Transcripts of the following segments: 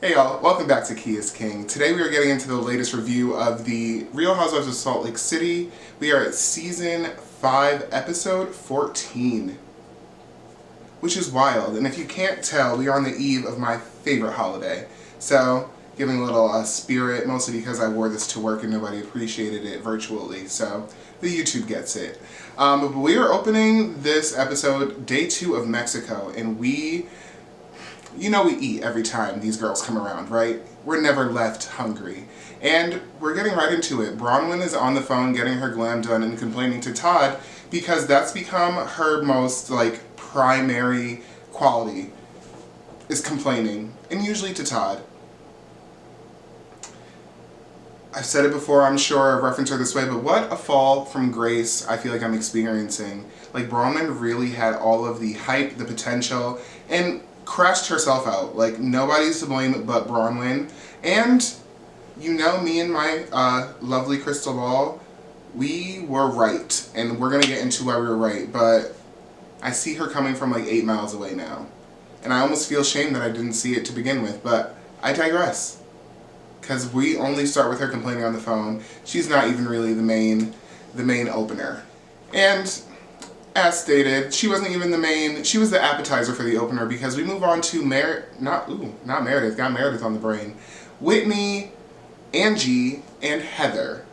Hey y'all, welcome back to Key is King. Today we are getting into the latest review of the Real Housewives of Salt Lake City. We are at Season 5, Episode 14. Which is wild, and if you can't tell, we are on the eve of my favorite holiday. So, giving a little spirit, mostly because I wore this to work and nobody appreciated it virtually, so the YouTube gets it. But we are opening this episode, Day 2 of Mexico, and we eat every time these girls come around, right? We're never left hungry. And we're getting right into it. Bronwyn is on the phone getting her glam done and complaining to Todd because that's become her most, primary quality, is complaining. And usually to Todd. I've said it before, I'm sure I've referenced her this way, but what a fall from grace I feel like I'm experiencing. Like, Bronwyn really had all of the hype, the potential, and crashed herself out. Like, nobody's to blame but Bronwyn. And me and my lovely crystal ball, we were right. And we're gonna get into why we were right, but I see her coming from like 8 miles away now. And I almost feel shame that I didn't see it to begin with, but I digress. Because we only start with her complaining on the phone. She's not even really the main opener. And as stated, she wasn't even the main, she was the appetizer for the opener because we move on to not Meredith, got Meredith on the brain. Whitney, Angie, and Heather.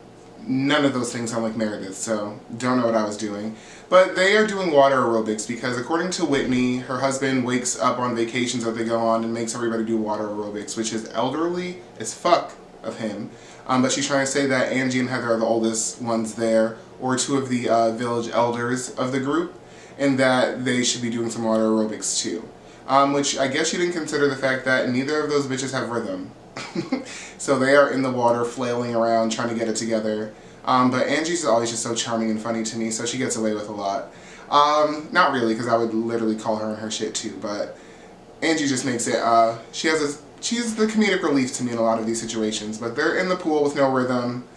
None of those things sound like Meredith, so don't know what I was doing. But they are doing water aerobics because according to Whitney, her husband wakes up on vacations that they go on and makes everybody do water aerobics, which is elderly as fuck of him. But she's trying to say that Angie and Heather are the oldest ones there, or two of the village elders of the group, and that they should be doing some water aerobics too. Which I guess she didn't consider the fact that neither of those bitches have rhythm. So they are in the water flailing around trying to get it together. But Angie's always just so charming and funny to me, so she gets away with a lot. Not really, because I would literally call her on her shit too, but Angie just makes it, she's the comedic relief to me in a lot of these situations, but they're in the pool with no rhythm,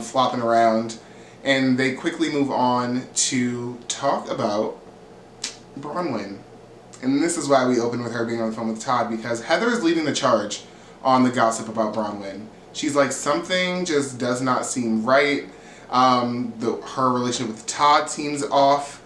flopping around, and they quickly move on to talk about Bronwyn. And this is why we open with her being on the phone with Todd, because Heather is leading the charge on the gossip about Bronwyn. She's like, something just does not seem right. Her relationship with Todd seems off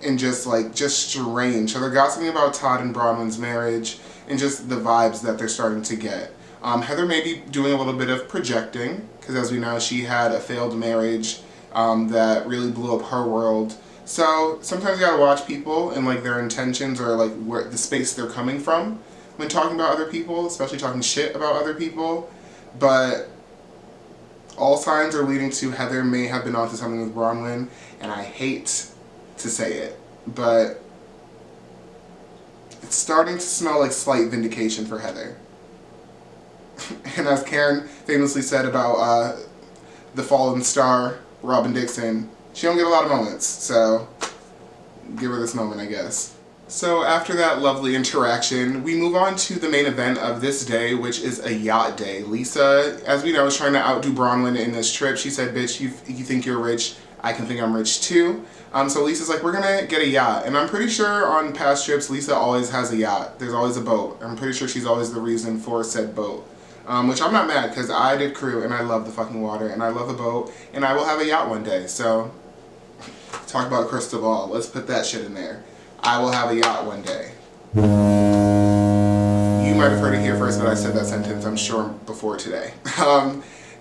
and just strange. So they're gossiping about Todd and Bronwyn's marriage and just the vibes that they're starting to get. Heather may be doing a little bit of projecting because, as we know, she had a failed marriage that really blew up her world. So sometimes you gotta watch people and their intentions or where the space they're coming from when talking about other people, especially talking shit about other people. But all signs are leading to Heather may have been onto something with Bronwyn, and I hate to say it, but it's starting to smell like slight vindication for Heather. And as Karen famously said about the fallen star, Robin Dixon, she don't get a lot of moments, so give her this moment, I guess. So after that lovely interaction, we move on to the main event of this day, which is a yacht day. Lisa, as we know, is trying to outdo Bronwyn in this trip. She said, bitch, you think you're rich, I can think I'm rich too. So Lisa's like, we're gonna get a yacht. And I'm pretty sure on past trips, Lisa always has a yacht. There's always a boat. I'm pretty sure she's always the reason for said boat. Which I'm not mad, because I did crew, and I love the fucking water, and I love a boat, and I will have a yacht one day. So, talk about crystal ball. Let's put that shit in there. I will have a yacht one day. You might have heard it here first, but I said that sentence, I'm sure, before today.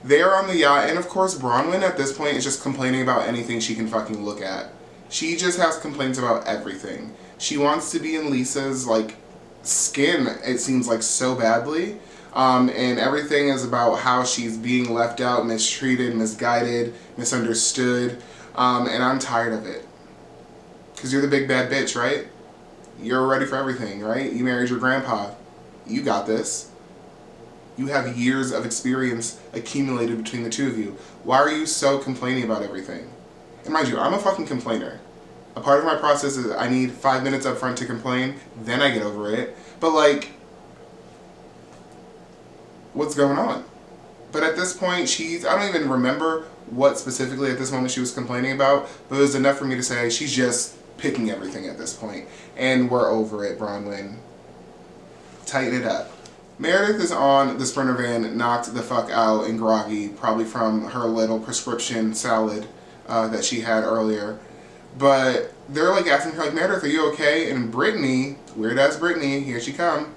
They are on the yacht, and of course, Bronwyn at this point is just complaining about anything she can fucking look at. She just has complaints about everything. She wants to be in Lisa's, skin, it seems like, so badly. And everything is about how she's being left out, mistreated, misguided, misunderstood, and I'm tired of it. Because you're the big bad bitch, right? You're ready for everything, right? You married your grandpa. You got this. You have years of experience accumulated between the two of you. Why are you so complaining about everything? And mind you, I'm a fucking complainer. A part of my process is I need 5 minutes up front to complain, then I get over it. But what's going on? But at this point, I don't even remember what specifically at this moment she was complaining about, but it was enough for me to say she's just picking everything at this point. And we're over it, Bronwyn. Tighten it up. Meredith is on the Sprinter van, knocked the fuck out and groggy, probably from her little prescription salad that she had earlier. But they're like asking her, like, Meredith, are you okay? And Brittany, weird ass Brittany, here she come.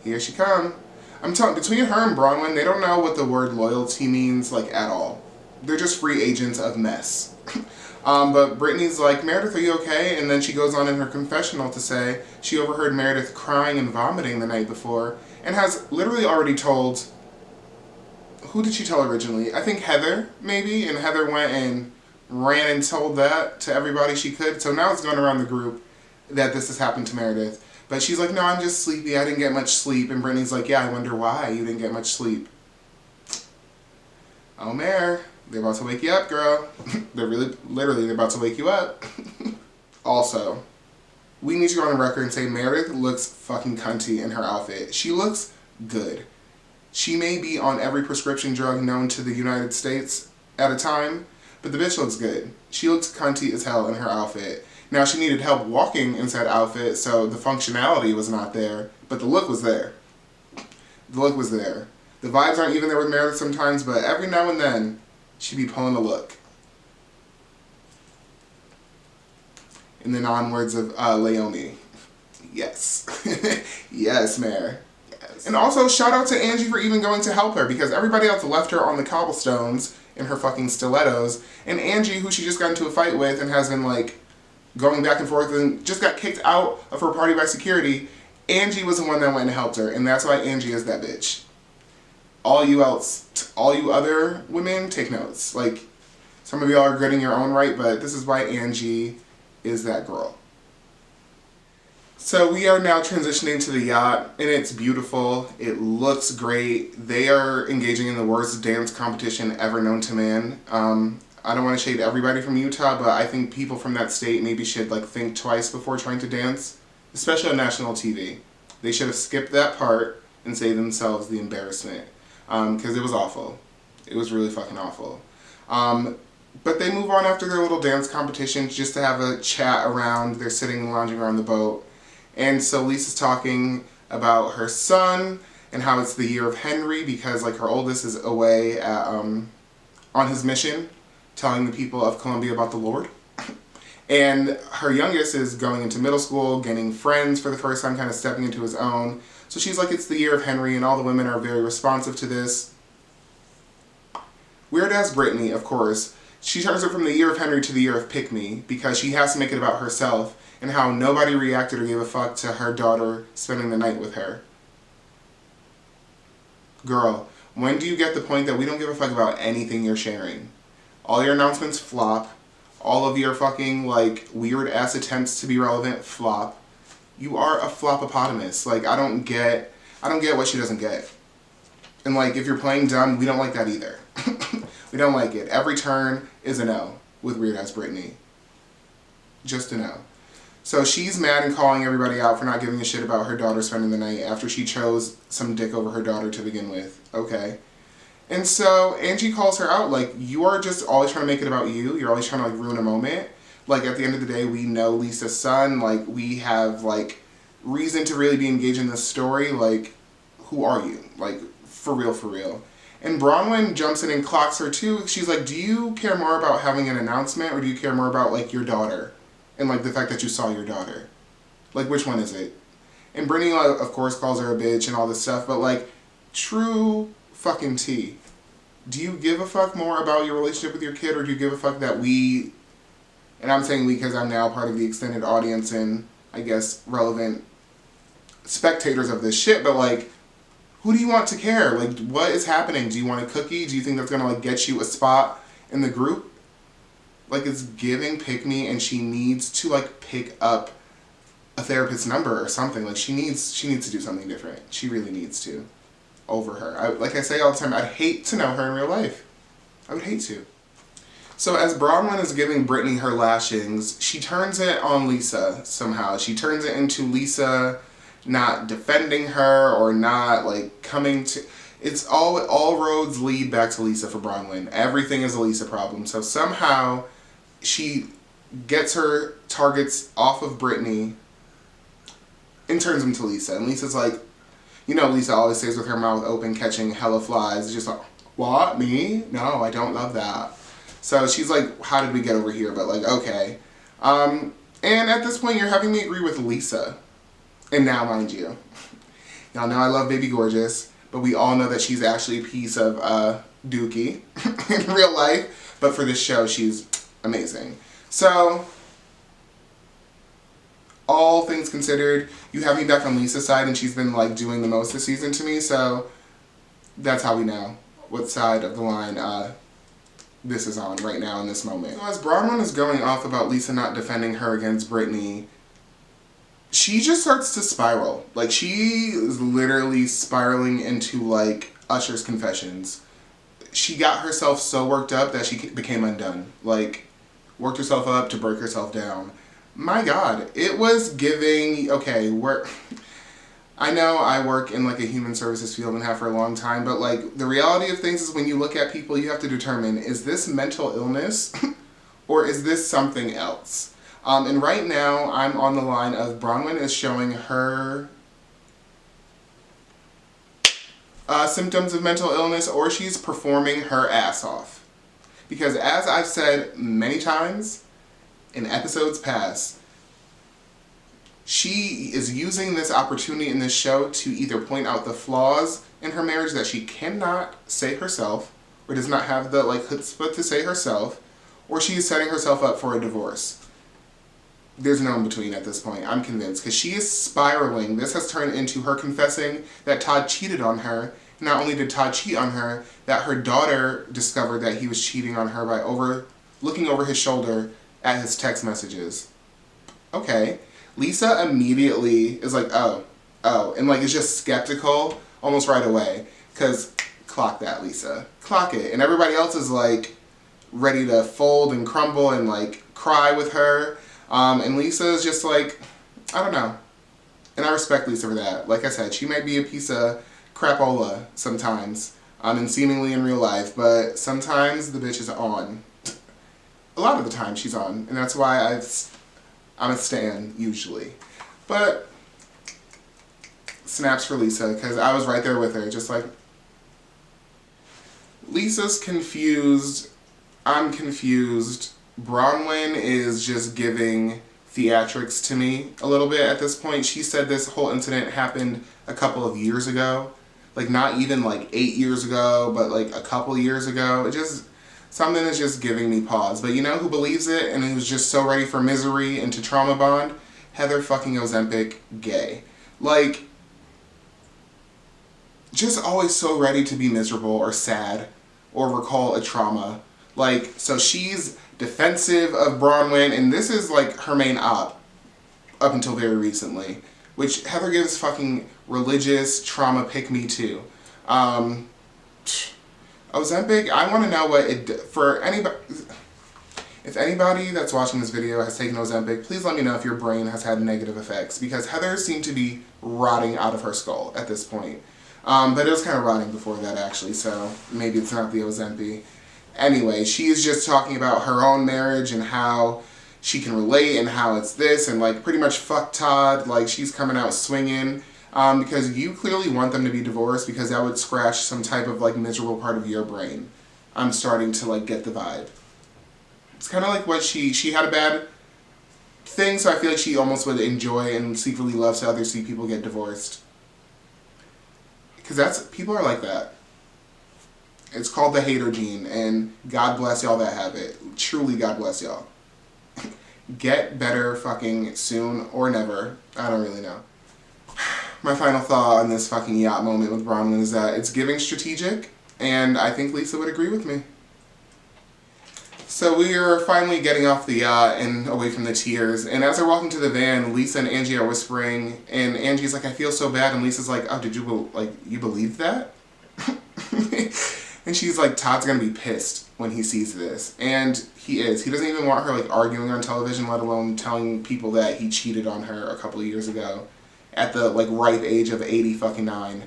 Here she come. I'm telling, between her and Bronwyn, they don't know what the word loyalty means, like, at all. They're just free agents of mess. But Brittany's like, Meredith, are you okay? And then she goes on in her confessional to say she overheard Meredith crying and vomiting the night before and has literally already told, who did she tell originally? I think Heather, maybe? And Heather went and ran and told that to everybody she could. So now it's going around the group that this has happened to Meredith. But she's like, no, I'm just sleepy. I didn't get much sleep. And Brittany's like, yeah, I wonder why you didn't get much sleep. Oh, Mare, they're about to wake you up, girl. They're literally, they're about to wake you up. Also, we need to go on the record and say Meredith looks fucking cunty in her outfit. She looks good. She may be on every prescription drug known to the United States at a time, but the bitch looks good. She looks cunty as hell in her outfit. Now, she needed help walking in said outfit, so the functionality was not there, but the look was there. The look was there. The vibes aren't even there with Meredith sometimes, but every now and then, she be pulling a look. In the non-words of Leomi. Yes. Yes, Mare. Yes. And also, shout out to Angie for even going to help her, because everybody else left her on the cobblestones in her fucking stilettos, and Angie, who she just got into a fight with and has been, like, going back and forth and just got kicked out of her party by security, Angie was the one that went and helped her, and that's why Angie is that bitch. All you other women, take notes. Like, some of y'all are good in your own right, but this is why Angie is that girl. So we are now transitioning to the yacht, and it's beautiful. It looks great. They are engaging in the worst dance competition ever known to man. I don't want to shade everybody from Utah, but I think people from that state maybe should like think twice before trying to dance, especially on national TV. They should have skipped that part and saved themselves the embarrassment, because it was awful. It was really fucking awful. But they move on after their little dance competitions just to have a chat around. They're sitting and lounging around the boat. And so Lisa's talking about her son and how it's the year of Henry because like her oldest is away at, on his mission, telling the people of Columbia about the Lord. And her youngest is going into middle school, getting friends for the first time, kind of stepping into his own. So she's like, it's the year of Henry, and all the women are very responsive to this. Weird ass Brittany, of course. She turns it from the year of Henry to the year of Pick Me because she has to make it about herself and how nobody reacted or gave a fuck to her daughter spending the night with her. Girl, when do you get the point that we don't give a fuck about anything you're sharing? All your announcements flop. All of your fucking, like, weird-ass attempts to be relevant flop. You are a flopopotamus. Like, I don't get what she doesn't get. And, like, if you're playing dumb, we don't like that either. We don't like it. Every turn is a no with weird-ass Brittany. Just a no. So she's mad and calling everybody out for not giving a shit about her daughter spending the night after she chose some dick over her daughter to begin with. Okay. And so Angie calls her out, like, you are just always trying to make it about you. You're always trying to, like, ruin a moment. Like, at the end of the day, we know Lisa's son. Like, we have, like, reason to really be engaged in this story. Like, who are you? Like, for real, for real. And Bronwyn jumps in and clocks her, too. She's like, do you care more about having an announcement or do you care more about, like, your daughter? And, like, the fact that you saw your daughter. Like, which one is it? And Brittany, of course, calls her a bitch and all this stuff. But, like, true fucking tea. Do you give a fuck more about your relationship with your kid, or do you give a fuck that we, and I'm saying we because I'm now part of the extended audience and, I guess, relevant spectators of this shit, but, like, who do you want to care? Like, what is happening? Do you want a cookie? Do you think that's gonna, like, get you a spot in the group? Like, it's giving Pick Me, and she needs to, like, pick up a therapist's number or something. Like, she needs to do something different. She really needs to. Over her. Like I say all the time, I'd hate to know her in real life. I would hate to. So as Bronwyn is giving Brittany her lashings, she turns it on Lisa somehow. She turns it into Lisa not defending her or not like coming to... It's all roads lead back to Lisa for Bronwyn. Everything is a Lisa problem. So somehow she gets her targets off of Brittany and turns them to Lisa. And Lisa's like, You know, Lisa always stays with her mouth open, catching hella flies. It's just like, what? Me? No, I don't love that. So she's like, how did we get over here? But like, okay. And at this point, you're having me agree with Lisa. And now, mind you, y'all know I love Baby Gorgeous, but we all know that she's actually a piece of dookie in real life. But for this show, she's amazing. So, all things considered, you have me back on Lisa's side, and she's been like doing the most this season to me. So, that's how we know what side of the line this is on right now in this moment. So as Bronwyn is going off about Lisa not defending her against Brittany, she just starts to spiral. Like, she is literally spiraling into like Usher's confessions. She got herself so worked up that she became undone. Like, worked herself up to break herself down. My God, it was giving, okay, I know I work in like a human services field and have for a long time, but like the reality of things is when you look at people, you have to determine, is this mental illness or is this something else? And right now I'm on the line of Bronwyn is showing her symptoms of mental illness, or she's performing her ass off. Because as I've said many times in episodes past, she is using this opportunity in this show to either point out the flaws in her marriage that she cannot say herself, or does not have the like chutzpah to say herself, or she is setting herself up for a divorce. There's no in between at this point, I'm convinced, because she is spiraling. This has turned into her confessing that Todd cheated on her. Not only did Todd cheat on her, that her daughter discovered that he was cheating on her by looking over his shoulder at his text messages. Okay. Lisa immediately is like, oh, and like is just skeptical almost right away. Because clock that, Lisa. Clock it. And everybody else is like ready to fold and crumble and like cry with her. And Lisa is just like, I don't know. And I respect Lisa for that. Like I said, she might be a piece of crapola sometimes, and seemingly in real life, but sometimes the bitch is on. A lot of the time she's on. And that's why I'm a stan, usually. But, snaps for Lisa, because I was right there with her, just like, Lisa's confused, I'm confused, Bronwyn is just giving theatrics to me a little bit at this point. She said this whole incident happened a couple of years ago, like not even like 8 years ago, but like a couple years ago. It just... something is just giving me pause. But you know who believes it and who's just so ready for misery and to trauma bond? Heather fucking Ozempic gay. Like, just always so ready to be miserable or sad or recall a trauma. Like, so she's defensive of Bronwyn, and this is like her main op up until very recently. Which Heather gives fucking religious trauma pick me too. Ozempic, I want to know what it, for anybody, if anybody that's watching this video has taken Ozempic, please let me know if your brain has had negative effects, because Heather seemed to be rotting out of her skull at this point. But it was kind of rotting before that actually, so maybe it's not the Ozempic. Anyway, she's just talking about her own marriage and how she can relate and how it's this and like pretty much fuck Todd, like she's coming out swinging. Because you clearly want them to be divorced, because that would scratch some type of like miserable part of your brain. I'm starting to like get the vibe. It's kind of like what she had a bad thing, so I feel like she almost would enjoy and secretly love to others see people get divorced. Because people are like that. It's called the hater gene, and God bless y'all that have it. Truly, God bless y'all. Get better fucking soon or never. I don't really know. My final thought on this fucking yacht moment with Bronwyn is that it's giving strategic, and I think Lisa would agree with me. So we are finally getting off the yacht and away from the tears, and as they're walking to the van, Lisa and Angie are whispering, and Angie's like, I feel so bad, and Lisa's like, oh, did you, like, you believe that? And she's like, Todd's gonna be pissed when he sees this, and he is. He doesn't even want her, like, arguing on television, let alone telling people that he cheated on her a couple of years ago. At the, like, ripe age of 80 fucking 9.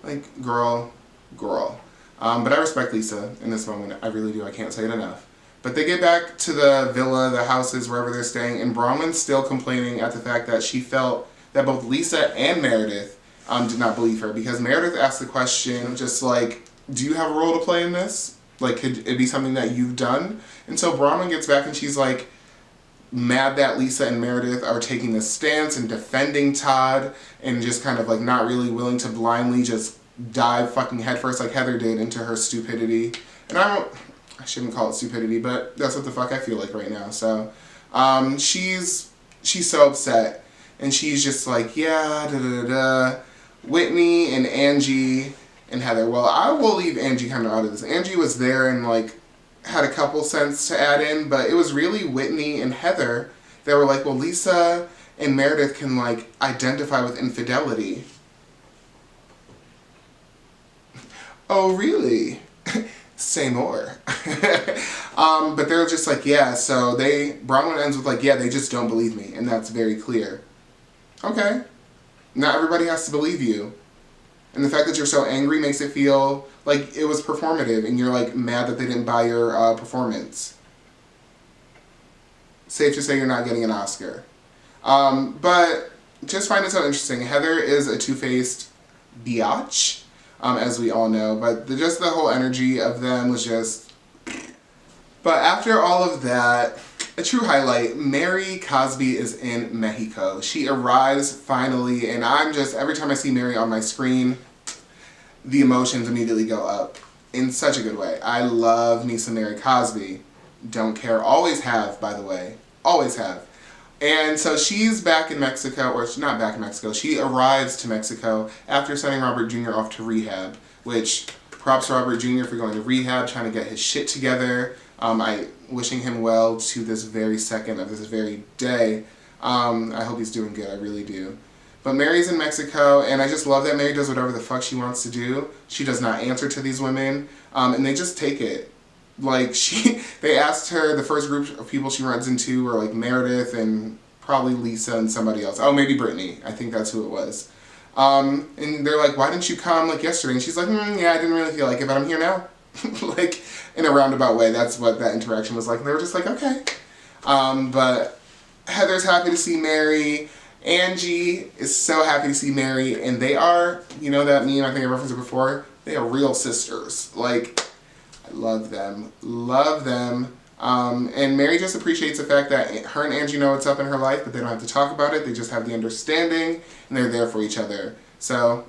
Like, girl. But I respect Lisa in this moment. I really do. I can't say it enough. But they get back to the villa, the houses, wherever they're staying, and Bronwyn's still complaining at the fact that she felt that both Lisa and Meredith did not believe her, because Meredith asked the question just like, do you have a role to play in this? Like, could it be something that you've done? And so Bronwyn gets back and she's like, mad that Lisa and Meredith are taking this stance and defending Todd and just kind of like not really willing to blindly just dive fucking headfirst like Heather did into her stupidity. And I shouldn't call it stupidity, but that's what the fuck I feel like right now. So she's so upset and she's just like, yeah, da da da da. Whitney and Angie and Heather. Well, I will leave Angie kind of out of this. Angie was there and like had a couple cents to add in, but it was really Whitney and Heather that were like, well, Lisa and Meredith can like identify with infidelity. Oh, really? Say more. But they're just like, yeah, so Bronwyn ends with like, yeah, they just don't believe me, and that's very clear. Okay. Not everybody has to believe you. And the fact that you're so angry makes it feel like it was performative and you're like mad that they didn't buy your performance. Safe to say you're not getting an Oscar. But just find it so interesting. Heather is a two-faced biatch, as we all know. But just the whole energy of them was just... But after all of that, a true highlight, Mary Cosby is in Mexico. She arrives finally, and I'm just, every time I see Mary on my screen, the emotions immediately go up in such a good way. I love me some Mary Cosby. Don't care. Always have, by the way. Always have. And so she's back in Mexico, or she's not back in Mexico. She arrives to Mexico after sending Robert Jr. off to rehab, which props to Robert Jr. for going to rehab, trying to get his shit together. I wishing him well to this very second of this very day. I hope he's doing good. I really do. But Mary's in Mexico, and I just love that Mary does whatever the fuck she wants to do. She does not answer to these women, and they just take it. Like, they asked her, the first group of people she runs into were like Meredith and probably Lisa and somebody else. Oh, maybe Brittany. I think that's who it was. And they're like, why didn't you come like yesterday? And she's like, yeah, I didn't really feel like it, but I'm here now. Like, in a roundabout way, that's what that interaction was like. And they were just like, okay. But Heather's happy to see Mary. Angie is so happy to see Mary. And they are, you know that meme, I think I referenced it before, they are real sisters. Like, I love them. Love them. And Mary just appreciates the fact that her and Angie know what's up in her life, but they don't have to talk about it. They just have the understanding, and they're there for each other. So,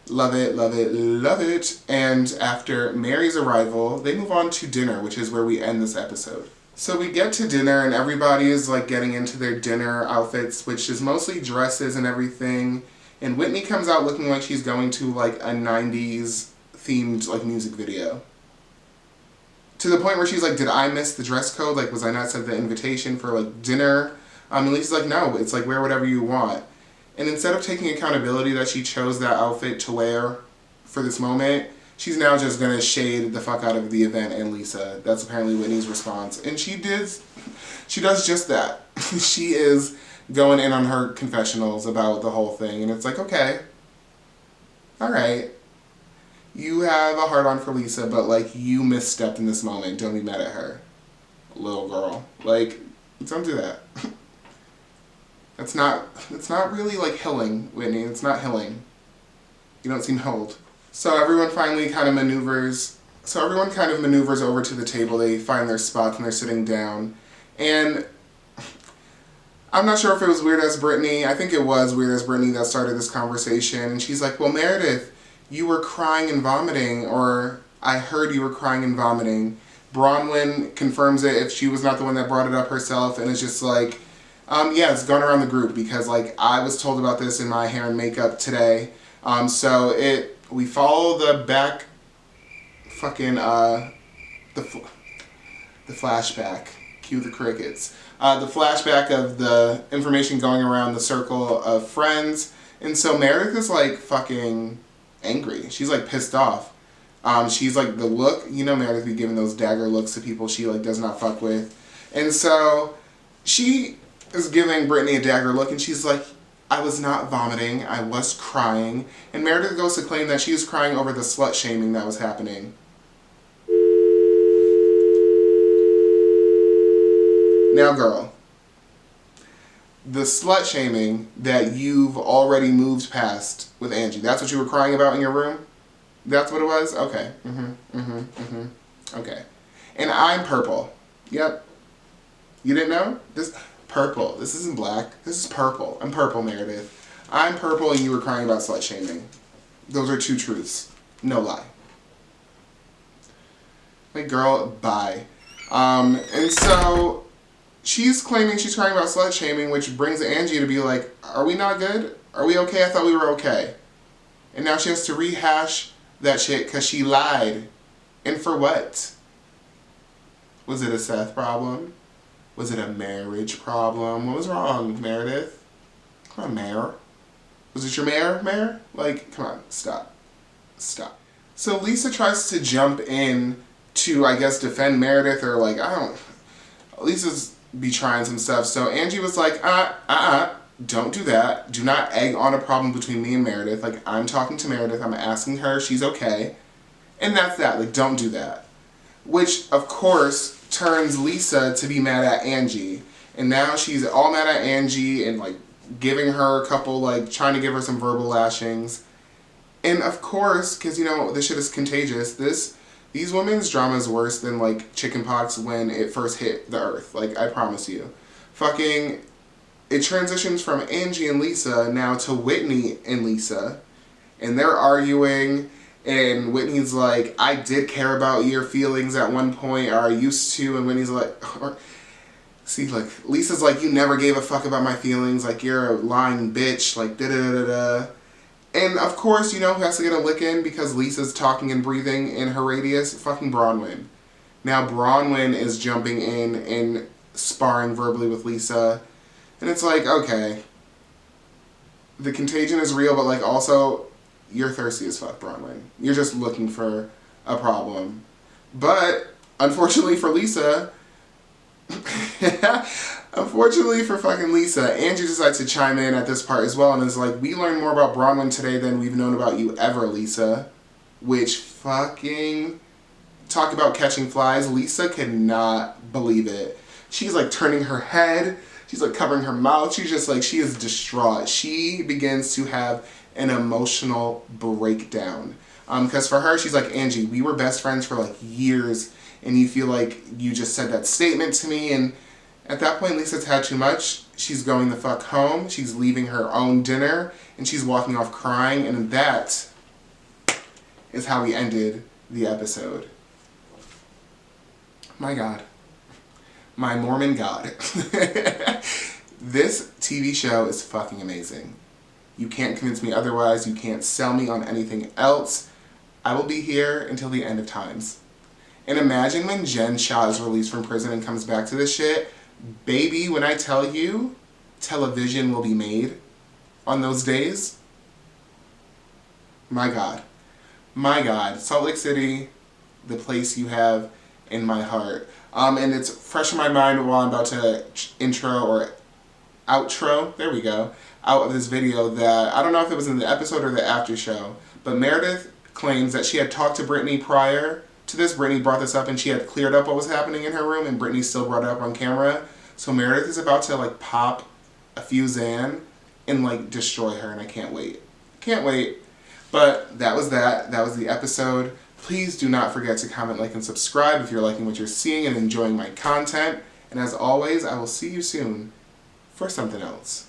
love it, love it, love it. And after Mary's arrival, they move on to dinner, which is where we end this episode. So we get to dinner, and everybody is like getting into their dinner outfits, which is mostly dresses and everything. And Whitney comes out looking like she's going to like a 90s themed like music video. To the point where she's like, did I miss the dress code? Like, was I not sent the invitation for like dinner? And Lisa's like, no, it's like wear whatever you want. And instead of taking accountability that she chose that outfit to wear for this moment, she's now just gonna shade the fuck out of the event and Lisa. That's apparently Whitney's response. And she does just that. She is going in on her confessionals about the whole thing. And it's like, okay, all right. You have a hard-on for Lisa, but like, you misstepped in this moment. Don't be mad at her, little girl. Like, don't do that. It's not really like hilling, Whitney. It's not hilling. You don't seem hilled. So everyone finally kind of maneuvers. So everyone kind of maneuvers over to the table. They find their spots and they're sitting down. And I'm not sure if it was Weird As Brittany. I think it was Weird As Brittany that started this conversation. And she's like, well, Meredith, you were crying and vomiting, or I heard you were crying and vomiting. Bronwyn confirms it if she was not the one that brought it up herself, and it's just like, yeah, it's gone around the group because like I was told about this in my hair and makeup today. So we follow the back, fucking the flashback. Cue the crickets. The flashback of the information going around the circle of friends, and so Meredith is like fucking angry. She's like pissed off. She's like the look, you know, Meredith be giving those dagger looks to people she like does not fuck with, and so she is giving Brittany a dagger look, and she's like, I was not vomiting, I was crying. And Meredith goes to claim that she was crying over the slut shaming that was happening. Now girl, the slut shaming that you've already moved past with Angie. That's what you were crying about in your room? That's what it was? Okay. Okay. And I'm purple. Yep. You didn't know? This purple. This isn't black. This is purple. I'm purple, Meredith. I'm purple and you were crying about slut shaming. Those are two truths. No lie. Like, girl, bye. And so she's claiming she's crying about slut shaming, which brings Angie to be like, are we not good? Are we okay? I thought we were okay. And now she has to rehash that shit because she lied. And for what? Was it a Seth problem? Was it a marriage problem? What was wrong, Meredith? Come on, Mayor. Was it your mayor? Like, come on, stop. Stop. So Lisa tries to jump in to, I guess, defend Meredith, or like, Lisa's be trying some stuff. So Angie was like, don't do that. Do not egg on a problem between me and Meredith. Like, I'm talking to Meredith. I'm asking her. She's okay. And that's that. Like, don't do that. Which, of course, turns Lisa to be mad at Angie. And now she's all mad at Angie and, like, giving her a couple, like, trying to give her some verbal lashings. And, of course, because, you know, this shit is contagious, these women's drama is worse than, like, chickenpox when it first hit the earth. Like, I promise you. Fucking, it transitions from Angie and Lisa now to Whitney and Lisa. And they're arguing, and Whitney's like, I did care about your feelings at one point, or I used to, and Whitney's like, see, like, Lisa's like, you never gave a fuck about my feelings, like, you're a lying bitch, like, da-da-da-da-da. And, of course, you know who has to get a lick in because Lisa's talking and breathing in her radius? Fucking Bronwyn. Now, Bronwyn is jumping in and sparring verbally with Lisa. And it's like, okay, the contagion is real, but, like, also, you're thirsty as fuck, Bronwyn. You're just looking for a problem. But, unfortunately for Lisa, unfortunately for fucking Lisa, Angie decides to chime in at this part as well and is like, we learned more about Bronwyn today than we've known about you ever, Lisa. Which fucking, talk about catching flies. Lisa cannot believe it. She's like turning her head. She's like covering her mouth. She's just like, she is distraught. She begins to have an emotional breakdown. Because for her, she's like, Angie, we were best friends for like years, and you feel like you just said that statement to me, and at that point, Lisa's had too much. She's going the fuck home. She's leaving her own dinner, and she's walking off crying, and that is how we ended the episode. My God. My Mormon God. This TV show is fucking amazing. You can't convince me otherwise. You can't sell me on anything else. I will be here until the end of times. And imagine when Jen Shah is released from prison and comes back to this shit. Baby, when I tell you, television will be made on those days. My God. My God. Salt Lake City, the place you have in my heart. And it's fresh in my mind while I'm about to intro or outro, there we go, out of this video that, I don't know if it was in the episode or the after show, but Meredith claims that she had talked to Brittany prior to this. Brittany brought this up and she had cleared up what was happening in her room, and Brittany still brought it up on camera. So Meredith is about to like pop a few Xan and like destroy her, and I can't wait. Can't wait. But that was that. That was the episode. Please do not forget to comment, like, and subscribe if you're liking what you're seeing and enjoying my content. And as always, I will see you soon for something else.